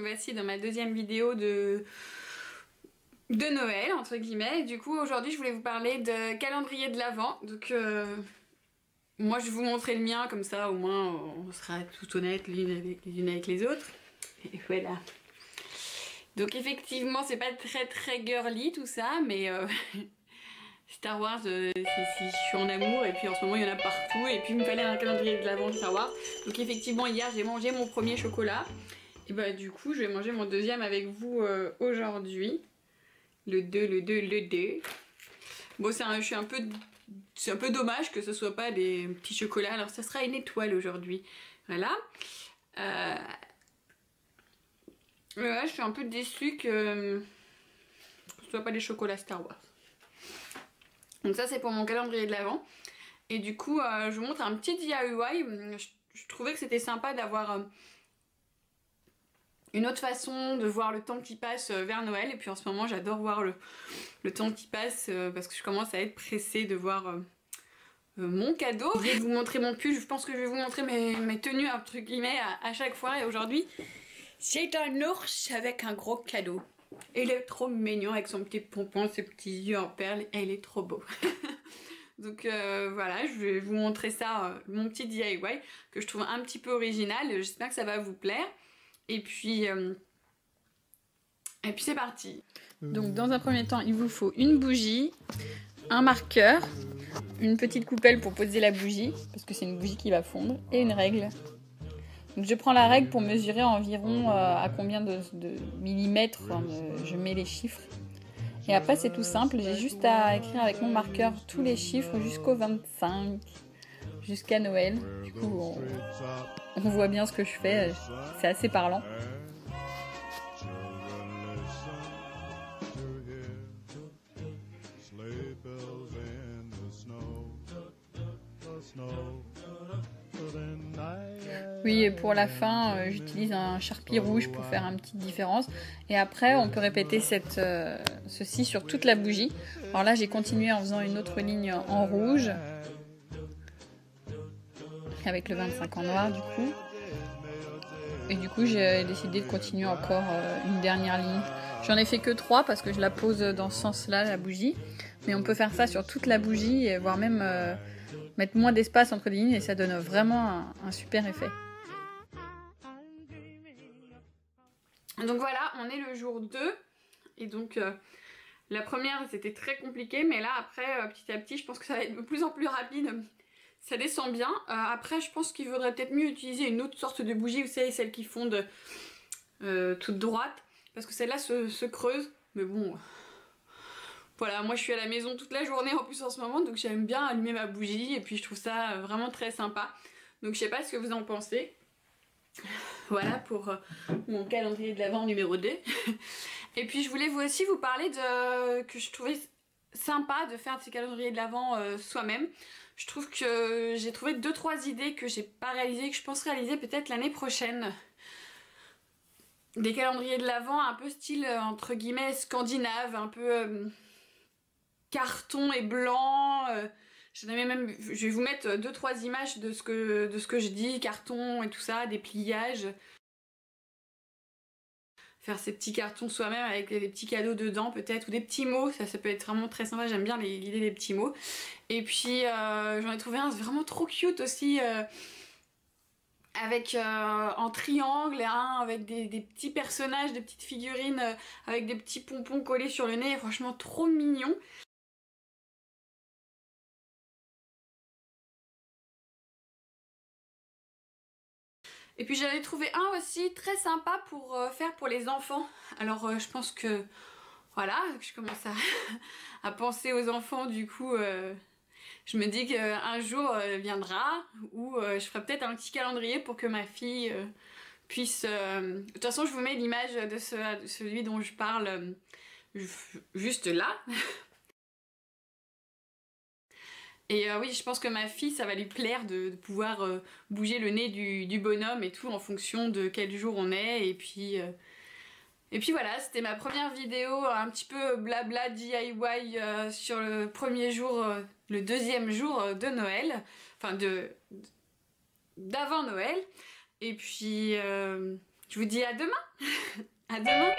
voici dans ma deuxième vidéo de Noël, entre guillemets. Du coup, aujourd'hui, je voulais vous parler de calendrier de l'Avent. Donc, moi, je vais vous montrer le mien, comme ça, au moins, on sera tout honnête les unes avec les autres. Et voilà. Donc, effectivement, c'est pas très girly, tout ça, mais... Star Wars, si je suis en amour, et puis en ce moment il y en a partout, et puis il me fallait un calendrier de l'Avent de Star Wars. Donc effectivement hier j'ai mangé mon premier chocolat, et bah du coup je vais manger mon deuxième avec vous aujourd'hui. Le 2. Bon c'est un peu dommage que ce soit pas des petits chocolats, alors ça sera une étoile aujourd'hui. Voilà. Ouais, je suis un peu déçue que ce soit pas des chocolats Star Wars. Donc ça c'est pour mon calendrier de l'Avent. Et du coup je vous montre un petit DIY. Je trouvais que c'était sympa d'avoir une autre façon de voir le temps qui passe vers Noël. Et puis en ce moment j'adore voir le temps qui passe parce que je commence à être pressée de voir mon cadeau. Je vais vous montrer mon pull, je pense que je vais vous montrer mes tenues entre guillemets à chaque fois. Et aujourd'hui c'est un ours avec un gros cadeau. Il est trop mignon avec son petit pompon, ses petits yeux en perles, et il est trop beau. Donc voilà, je vais vous montrer ça, mon petit DIY, que je trouve un petit peu original. J'espère que ça va vous plaire. Et puis c'est parti. Donc dans un premier temps, il vous faut une bougie, un marqueur, une petite coupelle pour poser la bougie, parce que c'est une bougie qui va fondre, et une règle. Donc je prends la règle pour mesurer environ à combien de millimètres je mets les chiffres. Et après c'est tout simple, j'ai juste à écrire avec mon marqueur tous les chiffres jusqu'au 25, jusqu'à Noël. Du coup on voit bien ce que je fais, c'est assez parlant. Oui, et pour la fin, j'utilise un Sharpie rouge pour faire une petite différence. Et après, on peut répéter ceci sur toute la bougie. Alors là, j'ai continué en faisant une autre ligne en rouge. Avec le 25 en noir, du coup. Et du coup, j'ai décidé de continuer encore une dernière ligne. J'en ai fait que 3 parce que je la pose dans ce sens-là, la bougie. Mais on peut faire ça sur toute la bougie, voire même mettre moins d'espace entre les lignes et ça donne vraiment un super effet. Donc voilà, on est le jour 2 et donc la première c'était très compliqué, mais là après petit à petit je pense que ça va être de plus en plus rapide, ça descend bien. Après je pense qu'il faudrait peut-être mieux utiliser une autre sorte de bougie, vous savez celles qui fondent toute droite, parce que celle-là se creuse, mais bon... Voilà, moi je suis à la maison toute la journée en plus en ce moment, donc j'aime bien allumer ma bougie et puis je trouve ça vraiment très sympa. Donc je sais pas ce que vous en pensez. Voilà pour mon calendrier de l'Avent numéro 2. Et puis je voulais aussi vous parler que je trouvais sympa de faire ces calendriers de l'Avent soi-même. Je trouve que j'ai trouvé 2-3 idées que j'ai pas réalisées, que je pense réaliser peut-être l'année prochaine. Des calendriers de l'Avent un peu style entre guillemets scandinave, un peu... carton et blanc, je vais vous mettre 2-3 images de ce que je dis, carton et tout ça, des pliages. Faire ces petits cartons soi-même avec des petits cadeaux dedans peut-être, ou des petits mots, ça peut être vraiment très sympa, j'aime bien l'idée des petits mots. Et puis j'en ai trouvé un vraiment trop cute aussi, avec en triangle, hein, avec des petits personnages, des petites figurines, avec des petits pompons collés sur le nez, franchement trop mignon. Et puis j'en ai trouvé un aussi très sympa pour faire pour les enfants. Alors je pense que voilà, je commence à penser aux enfants, du coup je me dis qu'un jour viendra où je ferai peut-être un petit calendrier pour que ma fille puisse... De toute façon je vous mets l'image de celui dont je parle juste là. Et oui, je pense que ma fille, ça va lui plaire de pouvoir bouger le nez du bonhomme et tout en fonction de quel jour on est. Et puis voilà, c'était ma première vidéo un petit peu blabla DIY sur le premier jour, le deuxième jour de Noël. Enfin, d'avant Noël. Et puis Je vous dis à demain. À demain.